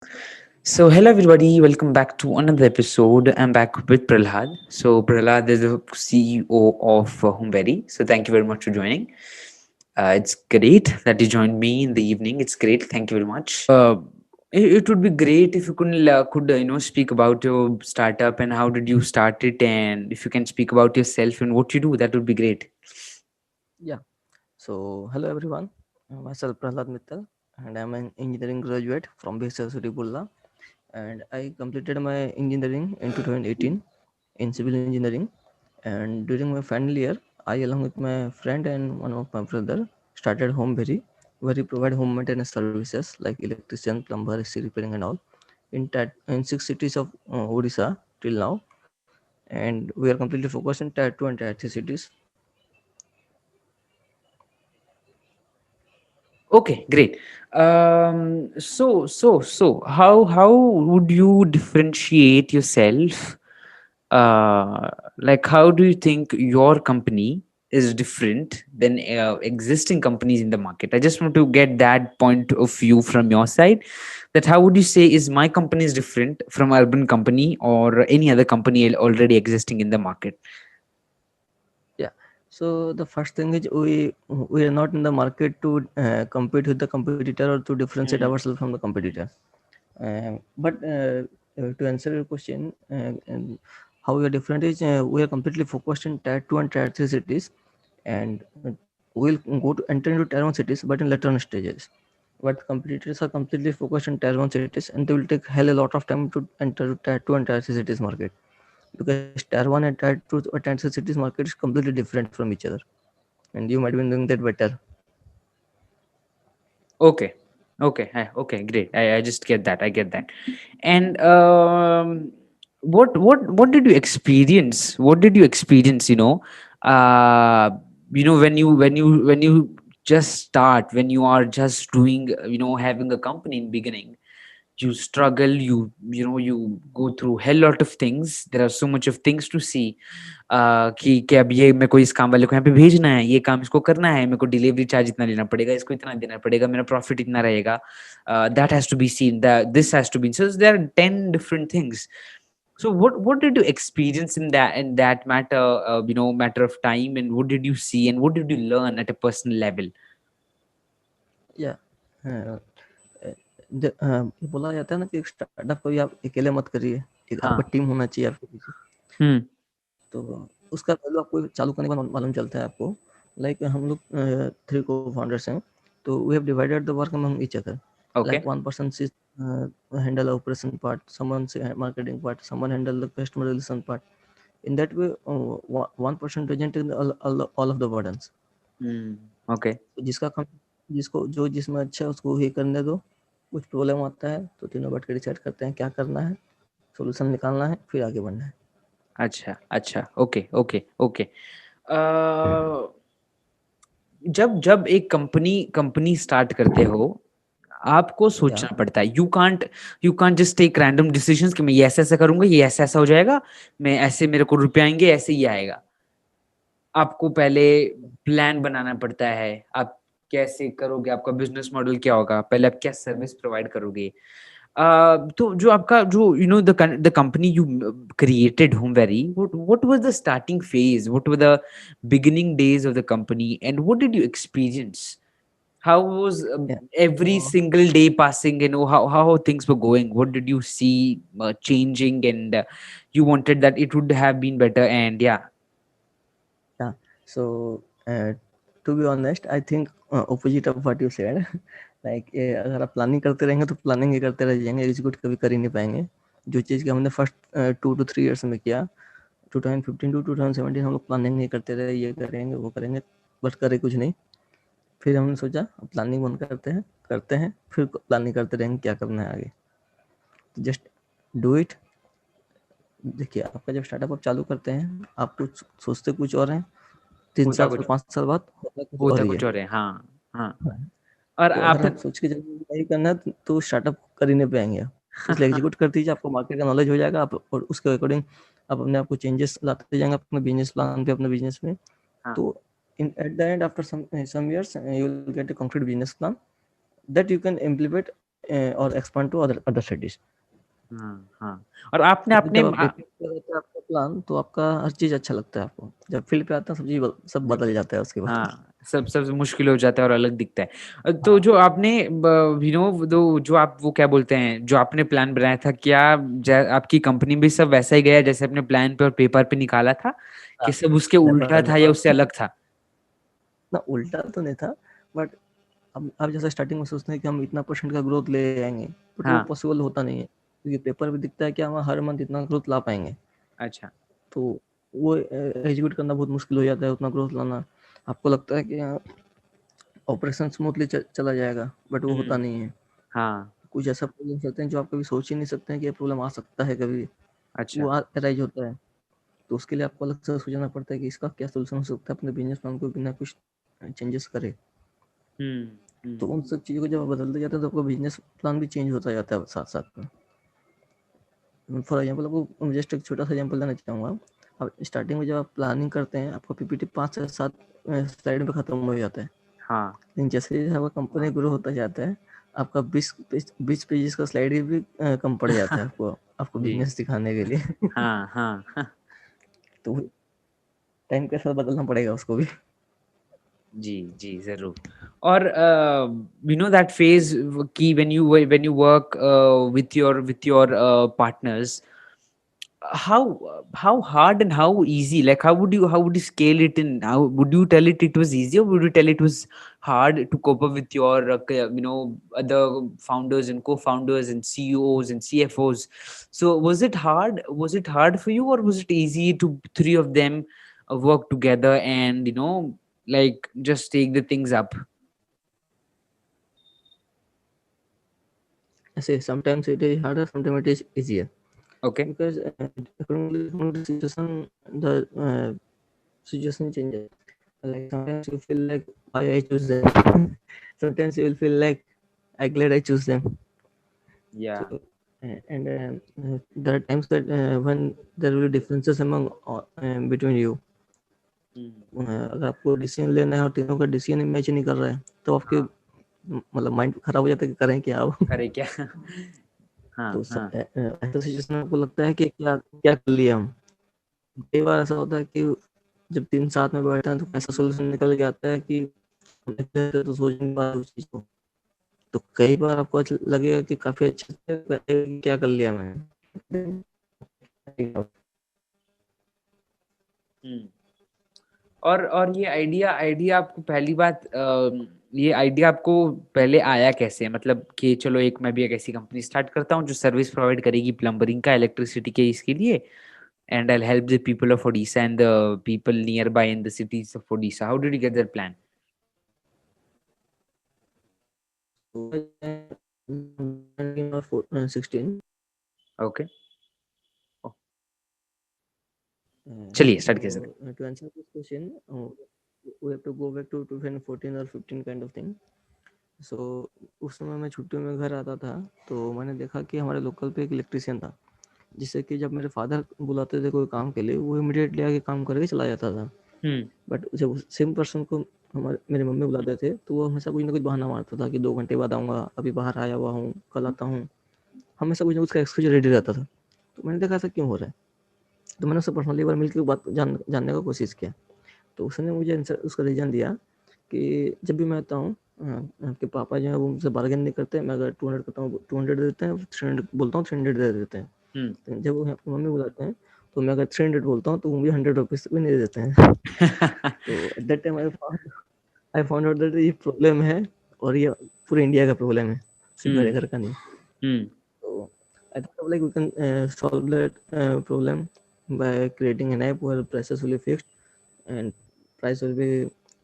So, hello everybody, welcome back to another episode. I'm back with Prahlad. So, Prahlad is the CEO of Homeberry. So, thank you very much for joining. It's great that you joined me in the evening. It's great. Thank you very much. It would be great if you could speak about your startup and how did you start it, and if you can speak about yourself and what you do, that would be great. Yeah. So, hello everyone. Myself Prahlad Mittal, and I'm an engineering graduate from BSL Bulla, and I completed my engineering in 2018 in civil engineering. And during my final year, I, along with my friend and one of my brother, started Homeberry, where we provide home maintenance services like electrician, plumber, AC repairing, and all in 6 cities of Odisha till now. And we are completely focused in Tier 2 and Tier 3 cities. Okay, great. So, how would you differentiate yourself? Like, how do you think your company is different than existing companies in the market? I just want to get that point of view from your side. That how would you say is my company is different from urban company or any other company already existing in the market? Yeah. So the first thing is we are not in the market to compete with the competitor or to differentiate Mm. ourselves from the competitor. But to answer your question, and how we are different is we are completely focused in Tier 2 and Tier 3 cities, and we'll go to enter into Tier 1 cities, but in later on stages. But competitors are completely focused in Tier 1 cities, and they will take hell a lot of time to enter Tier 2 and Tier 3 cities market, because Tier 1 and Tier 2 or Tier 3 cities market is completely different from each other, and you might be doing that better. Okay. Okay, great. I just get that. I get that. And what did you experience? What did you experience? When you just start, when you are just doing, having a company in beginning, you struggle, you go through hell lot of things. There are so much of things to see. कि अब ये मेरे को इस काम वाले को यहाँ पे भेजना है, ये काम इसको करना है, मेरे को डिलीवरी चार्ज इतना लेना पड़ेगा, इसको इतना देना पड़ेगा, मेरा प्रॉफिट इतना रहेगा. That has to be seen, that this has to be, so there are 10 different things. So what did you experience in that matter of time, and what did you see and what did you learn at a personal level? या ये बोला जाता है ना कि एक startup को भी आप अकेले मत करिए, एक आपका हाँ. टीम होना चाहिए आपके पीछे. Hmm. तो उसका वैल्यू आपको चालू करने के बाद मालूम चलता है आपको. लाइक हम लोग 3 को-फाउंडर्स हैं, तो we have divided the work among each other. Okay. Like one person sees handle operation part, someone say marketing part, someone handle the customer relation part. In that way, one person doesn't take all of the burdens. Hmm. Okay. जिसका काम जिसको जो जिसमें अच्छा है उसको ही करने दो. कुछ प्रॉब्लम आता है तो तीनों बैठ के डिसाइड करते हैं क्या करना है, सॉल्यूशन निकालना है, फिर आगे बढ़ना है. अच्छा, अच्छा. Okay, okay, okay. अ, जब जब एक कंपनी कंपनी स्टार्ट करते हो, आपको या सोचना पड़ता है. You can't just take random decisions कि मैं ये ऐसा ऐसा करूंगा, ये ऐसा ऐसा हो जाएगा, मैं ऐसे मेरे को रुपए आएंगे, ऐसे ही आएगा. आपको पहले प्लान बनाना पड़ता है. आप कैसे करोगे, आपका बिजनेस मॉडल क्या होगा, पहले आप क्या सर्विस प्रोवाइड करोगे. तो जो आपका जो the company you created Homeberry, what was the starting phase, what were the beginning days of the company, and what did you experience? How was या every single day passing, how things were going, what did you see changing, and you wanted that it would have been better, and yeah. या so to be honest I think opposite of what you said. Like अगर आप planning करते रहेंगे तो planning ही करते रह जाएंगे, execute कभी कर ही नहीं पाएंगे. जो चीज़ कि हमने फर्स्ट 2 to 3 years में किया, 2015 to 2017 हम लोग प्लानिंग नहीं करते रहे, ये करेंगे वो करेंगे, बट करे कुछ नहीं. फिर हमने सोचा प्लानिंग बंद करते हैं, फिर प्लानिंग करते रहेंगे क्या करना है आगे. तो जस्ट डू इट. देखिए आपका जब स्टार्टअप आप चालू करते हैं, आप कुछ सोचते कुछ और हैं, 3 होता साल कुछ 5 साल बाद होता कुछ और होता ही कुछ है. और है. हाँ. हाँ. हाँ. और तो अगर आप आप सोच के चलेंगे नहीं करना है तो स्टार्टअप कर ही नहीं पाएंगे आप. इसलिए एग्जीक्यूट कर दीजिए, आपको मार्केट का नॉलेज हो जाएगा, आप और उसके अकॉर्डिंग आप अपने आप को चेंजेस लाते जाएंगे अपने बिजनेस प्लान पे, अपने बिजनेस में. हाँ. तो in at the end after some years you will get a concrete business plan that you can implement और एक्सपांड टू अदर सिटीज। हाँ हाँ। और आपने क्योंकि अपने जब आप पेपर पे रहते हैं आपका प्लान, तो आपका हर चीज अच्छा लगता है आपको। जब फील्ड पे आता है सब चीज सब बदल जाता है उसके बाद। हाँ, सब मुश्किल हो जाता है और अलग दिखता है। तो हाँ जो आपने जो आप वो क्या बोलते हैं, जो आपने प्लान बनाया था, क्या आपकी कंपनी भी सब वैसा ही गया जैसे अपने प्लान पे और पेपर पे निकाला था, हाँ, कि सब उसके उल्टा पेपर में था या उससे अलग था? ना उल्टा तो नहीं था, बट अब आप जैसे स्टार्टिंग में सोचते हैं कि हम इतना परसेंट का ग्रोथ ले आएंगे, बट वो हाँ। पॉसिबल होता नहीं है, क्योंकि पेपर में दिखता है कि हम हर मंथ इतना ग्रोथ ला पाएंगे। अच्छा। तो वो एग्जीक्यूट करना बहुत मुश्किल हो जाता है, उतना ग्रोथ लाना। आपको लगता है कि ऑपरेशन स्मूथली चला जाएगा, बट वो होता हम्म। नहीं है। हाँ। कुछ ऐसा प्रॉब्लम होते हैं जो आप कभी सोच ही नहीं सकते हैं कि ये प्रॉब्लम आ सकता है कभी, वो अच्छा। अराइज होता है। तो उसके लिए आपको अलग से सोचना पड़ता है कि इसका क्या सोल्यूशन हो सकता है अपने बिजनेस प्लान को बिना कुछ चेंजेस करे। हम्म। तो उन सब चीज़ों को जब आप बदलते जाते हैं तो आपका बिजनेस प्लान भी चेंज होता जाता है साथ साथ में। फॉर एग्जाम्पल आपको जस्ट एक छोटा सा एग्जाम्पल देना चाहूँगा। आप स्टार्टिंग में जब आप प्लानिंग करते हैं आपका पीपीटी 5 से 7 स्लाइड में खत्म हो जाता है। हाँ लेकिन जैसे जैसे आपका कंपनी ग्रो होता जाता है, आपका 20 पेजेस का स्लाइड भी कम पड़ जाता है आपको आपको जी। बिजनेस दिखाने के लिए। हाँ हाँ हाँ। तो टाइम के साथ बदलना पड़ेगा उसको भी। जी जी जरूर। और you know that phase की when you work with your partners, how hard and how easy, like how would you scale it in, how would you tell it was easy, or would you tell it was hard to cope up with your other founders and co-founders and CEOs and CFOs? So was it hard for you, or was it easy to three of them work together and like just take the things up? ऐसे sometimes it is harder, sometimes it is easier, Okay. because according to the situation, the situation changes. Like sometimes you feel like why I choose them. Sometimes you will feel like I glad I choose them. Yeah. So and there are times that when there will be differences among between you. Hmm. अगर आपको decision लेना है और तीनों का decision match नहीं कर रहा है, तो आपके हाँ। मतलब माइंड खराब हो जाता है कि करें क्या अब। अरे क्या? तो हाँ हाँ। ऐसा सिचुएशन में आपको लगता है कि क्या क्या कर लिया हम। कई बार ऐसा होता है कि जब तीन साथ में बैठते हैं तो ऐसा सोल्यूशन निकल के आता है कि हम इतने तो सोच नहीं पा रहे उस चीज को। तो कई बार आपको लगेगा कि काफी अच्छे से क्या कर लिया मैंने। हम्म। और ये आइडिया आइडिया आपको पहली बात ये आइडिया आपको पहले आया कैसे, मतलब कि चलो एक मैं भी एक ऐसी कंपनी स्टार्ट करता हूँ जो सर्विस प्रोवाइड करेगी प्लम्बरिंग का, इलेक्ट्रिसिटी के इसके लिए, and I help the people of Odisha and the people near by in the cities of Odisha. How did you get that plan? 16 okay. चलिए स्टार्ट कीजिए sir. so to answer this question, we have to go back to 2014 or 15 kind of thing. So उस समय मैं छुट्टियों में घर आता था, तो मैंने देखा कि हमारे लोकल पे एक इलेक्ट्रिशियन था, जिससे कि जब मेरे फादर बुलाते थे कोई काम के लिए वो इमीडिएटली आके काम करके चला जाता था। हम्म। बट जब सेम पर्सन को हमारे मेरे मम्मी बुलाते थे तो वो हमेशा कुछ ना कुछ बहाना मारता था कि 2 घंटे बाद आऊँगा, अभी बाहर आया हुआ हूँ, कल आता हूँ। हमेशा कुछ ना कुछ का एक्सक्यूज रेडी रहता था। तो मैंने देखा ऐसा क्यों हो रहा है, तो मैंने उससे पर्सनली एक बार मिलकर बात जानने का कोशिश किया। तो उसने मुझे आंसर उसका रीज़न दिया कि जब भी मैं आता हूँ आपके पापा जो है वो मुझसे बार्गेन नहीं करते। मैं अगर 200 कहता हूँ 200 दे देते हैं, 300 बोलता हूँ 300 दे देते हैं। हम्म। तो जब वो आपकी मम्मी बुलाते हैं तो मैं अगर 300 बोलता हूँ तो वो मुझे 100 रुपीज़ भी नहीं दे देते हैं। तो eight that time I found out that ये प्रॉब्लम है, और ये पूरे इंडिया का प्रॉब्लम है, सिर्फ मेरे हम्म। घर का नहीं। हम्म। So I thought like we can solve that problem by creating an app where prices will be fixed and price will be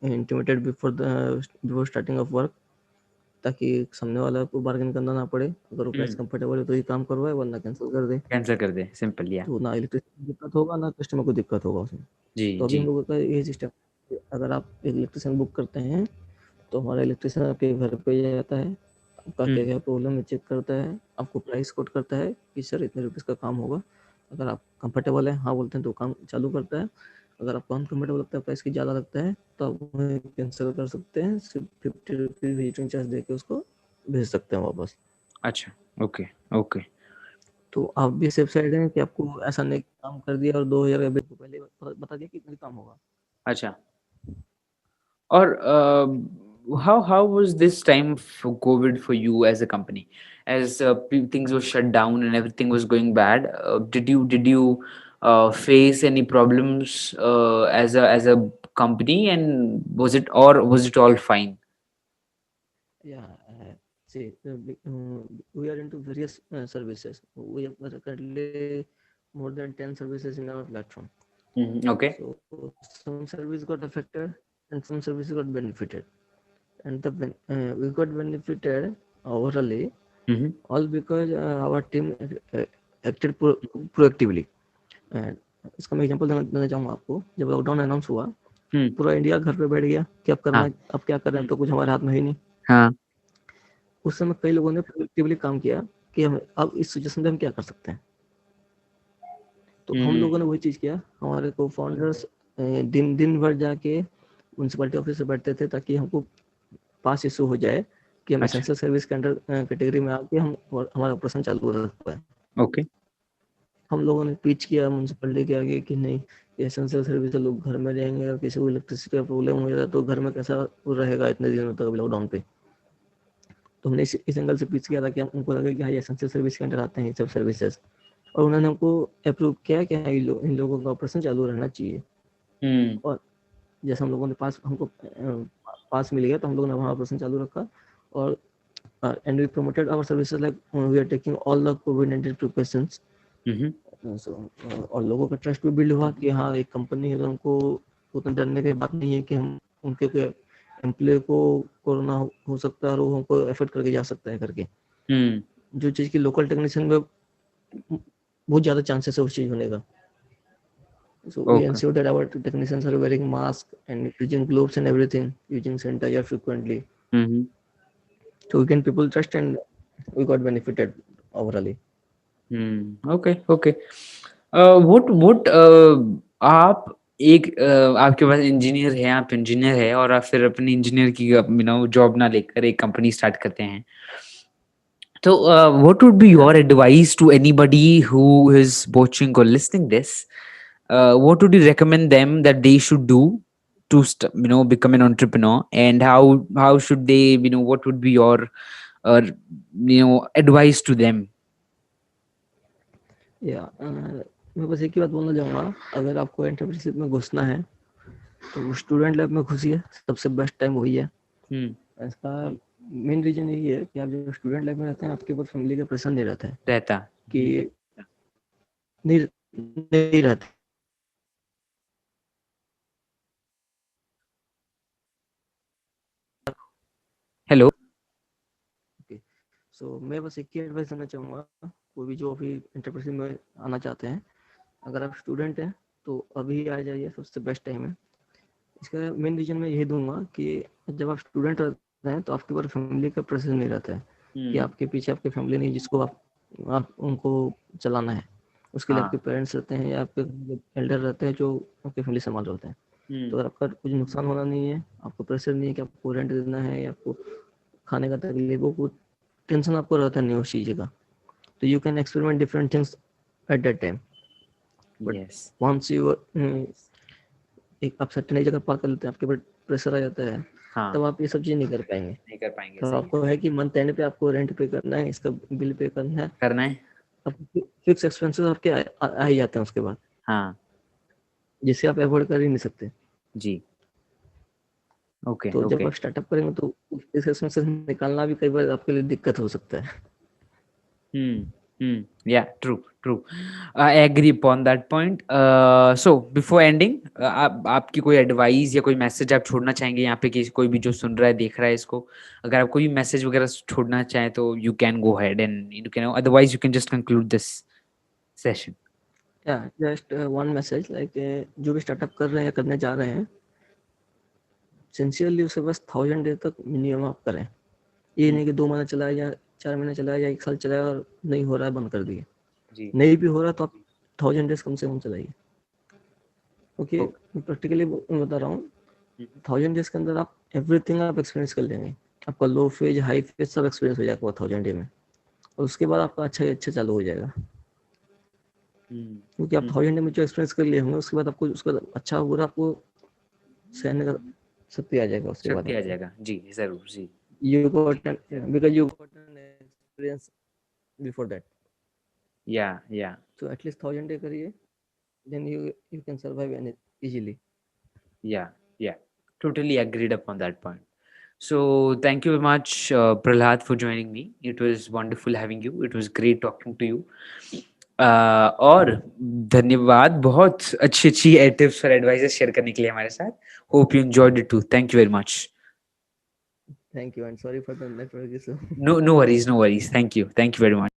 intimated before starting of work, ताकि सामने वाला को बार्गेन करना ना पड़े। अगर वो प्राइस हम्म। कंफर्टेबल है तो ही काम करवाए, वरना कैंसिल कर दे। कैंसिल कर दे, सिंपल या। तो ना इलेक्ट्रिसिटी को दिक्कत होगा ना कस्टमर को दिक्कत होगा उसमें। जी तो अभी हम जी। लोगों का ये सिस्टम, अगर आप एक इलेक्ट्रिशियन बुक करते हैं तो हमारा इलेक्ट्रिशियन आपके घर पे जाता है, आपका क्या हम्म। क्या प्रॉब्लम है चेक करता है, आपको प्राइस कोट करता है कि सर इतने रुपीज़ का काम होगा। अगर आप कंफर्टेबल हैं हाँ बोलते हैं तो काम चालू करता है। अगर आपको अनकम्फर्टेबल लगता है, प्राइस की ज़्यादा लगता है, तो आप वहीं कैंसिल कर सकते हैं। सिर्फ 50 रुपीज़ विजिटिंग चार्ज दे के उसको भेज सकते हैं वापस। अच्छा, ओके, ओके। तो आप भी सेफ साइड हैं कि आपको ऐसा नहीं काम कर दिया और 2000 अभी को पहले बता दिया कि इतना काम होगा। अच्छा। और how was this time for COVID for you as a company? As things were shut down and everything was going bad, did you face any problems as a company, and was it all fine? Yeah, see, we are into various services. We have currently more than 10 services in our platform. Okay. So some service got affected and some services got benefited. And we got benefited overally, Mm-hmm. all because our team acted proactively. And इसका मैं example देना चाहूँगा आपको। जब lockdown announce हुआ, Hmm. पूरा India घर पे बैठ गया कि अब करना हाँ, है, अब क्या कर रहे हैं, तो कुछ हमारे हाथ में है ही नहीं। हाँ। उस समय कई लोगों ने प्रोएक्टिवली काम किया कि हम अब इस सिचुएशन में हम क्या कर सकते हैं। तो हम हम्म। लोगों ने वही चीज़ किया। हमारे को फाउंडर्स दिन दिन भर जाके म्यूनसिपैलिटी ऑफिस से बैठते थे ताकि हमको पास इशू हो जाए कि हम अच्छा। एसेंशियल सर्विस के अंडर कैटेगरी में आके हम हमारा ऑपरेशन चालू रख पाए। ओके। हम लोगों ने पिच किया म्यूनसिपैलिटी के आगे कि नहीं, एसेंशियल सर्विस से लोग घर में रहेंगे और किसी को इलेक्ट्रिसिटी का प्रॉब्लम हो जाए तो घर में कैसा रहेगा इतने दिनों तक लॉकडाउन पे। तो हमने इस एंगल से पिच किया था कि हम उनको लगे कि हाँ, ये एसेंशियल सर्विस के अंडर आते हैं ये सब सर्विसेज, और उन्होंने हमको अप्रूव किया कि हाँ, इन लोगों का ऑपरेशन चालू रहना चाहिए। हम्म। और जैसे हम लोगों ने हमको पास मिल गया तो हम लोगों ने वहाँ ऑपरेशन चालू रखा। और and we promoted our services like we are taking all the COVID-19 precautions. So, और लोगों का ट्रस्ट भी बिल्ड हुआ कि हाँ, एक कंपनी है तो हमको उतना डरने की बात नहीं है कि हम उनके एम्प्लॉय को कोरोना हो सकता है और वो हमको एफेक्ट करके जा सकता है करके। जो चीज़ की लोकल टेक्नीशियन में बहुत ज़्यादा चांसेस है उस चीज़ होने का। So we okay. ensure that our technicians are wearing masks and using gloves and everything, using sanitizer frequently. Hmm. So we can people trust and we got benefited overally. Okay, okay. Would आप एक आपके पास engineer है, आप engineer है और आप फिर अपनी इंजीनियर की जॉब ना लेकर एक कंपनी स्टार्ट करते हैं, तो what would be your advice to anybody who is watching or listening this? What would you recommend them that they should do to become an entrepreneur, and how should they, what would be your uh, advice to them? या मैं बस एक ही बात बोलना चाहूँगा, अगर आपको entrepreneurship में घुसना है तो स्टूडेंट लाइफ में घुसिए, सबसे बेस्ट टाइम वही है। इसका मेन रीजन यही है कि आप जब स्टूडेंट लाइफ में रहते हैं आपके ऊपर फैमिली का प्रेशर नहीं रहता है रहता। कि नहीं नहीं रहता। हेलो। सो मैं बस एक ही एडवाइस देना चाहूँगा, कोई भी जो अभी एंटरप्रेन्योरशिप में आना चाहते हैं, अगर आप स्टूडेंट हैं तो अभी आ जाइए, सबसे बेस्ट टाइम है। इसका मेन रीजन मैं यही दूंगा कि जब आप स्टूडेंट रहते हैं तो आपके ऊपर फैमिली का प्रेशर नहीं रहता है कि आपके पीछे आपकी फैमिली नहीं जिसको आप उनको चलाना है। उसके लिए आपके पेरेंट्स रहते हैं या आपके एल्डर रहते हैं जो आपकी फैमिली संभाल रहे होते हैं। तो अगर आपका कुछ नुकसान होना नहीं है, आपको प्रेशर नहीं है कि आपको रेंट देना है या आपको खाने का तकलीफ हो, कुछ टेंशन आपको रहता नहीं उस चीज़ का, तो you can experiment different things at that time. But yes. Once you एक आप सर्टेन जगह पार कर लेते हैं, आपके ऊपर प्रेशर आ जाता है, हाँ, तब आप ये सब चीज़ नहीं कर पाएंगे। नहीं कर पाएंगे, तो सही है। आपको है कि मंथ एंड पे आपको रेंट पे करना है, इसका बिल पे करना है, करना है। अब फिक्स एक्सपेंसेस आपके आ ही जाते हैं उसके बाद, हाँ जिससे आप अवॉइड कर ही नहीं सकते। जी। ओके, तो जब ओके। आप स्टार्टअप करेंगे तो फिक्स एक्सपेंसेस निकालना भी कई बार आपके लिए दिक्कत हो सकता है। Yeah, true. I agree upon that point. So before ending, आपकी कोई एडवाइस या कोई मैसेज आप छोड़ना चाहेंगे यहाँ पे, कि कोई भी जो सुन रहा है देख रहा है इसको, अगर आप कोई मैसेज वगैरह छोड़ना चाहें तो you can go head and you can, otherwise you can just conclude this session. या जस्ट वन मैसेज लाइक, जो भी स्टार्टअप कर रहे हैं या करने जा रहे हैं, सिंसियरली उसे बस 1000 डे तक मिनिमम आप करें। ये नहीं कि 2 महीना चलाया या 4 महीने चलाया या 1 साल चलाया और नहीं हो रहा है बंद कर दिए। जी। नहीं भी हो रहा तो आप 1000 डेज कम से कम चलाइए, क्योंकि ओके। मैं प्रैक्टिकली बता रहा हूँ, 1000 डेज के अंदर आप एवरीथिंग आप एक्सपीरियंस कर लेंगे। आपका लो फेज हाई फेज सब एक्सपीरियंस हो जाएगा 1000 डे में। और उसके बाद आपका अच्छा चालू हो जाएगा, हम्म, क्योंकि आप हम्म, 1000 में जो एक्सपीरियंस कर लिए होंगे उसके बाद आपको उसका अच्छा बुरा आपको सहने का शक्ति आ जाएगा उसके बाद शक्ति आ आपको। जाएगा जी, जरूर जी। You got an, because you got an experience before that. या या So at least 1000 करिए, then you can survive any easily. yeah, yeah, totally agreed upon that point. So thank you very much, Prahlad, for joining me. It was wonderful having you. It was great talking to you. और धन्यवाद, बहुत अच्छी अच्छी tips और advices share करने के लिए हमारे साथ. Hope you enjoyed it too. Thank you very much. Thank you and sorry for the network issue. No, no worries, no worries. Thank you very much.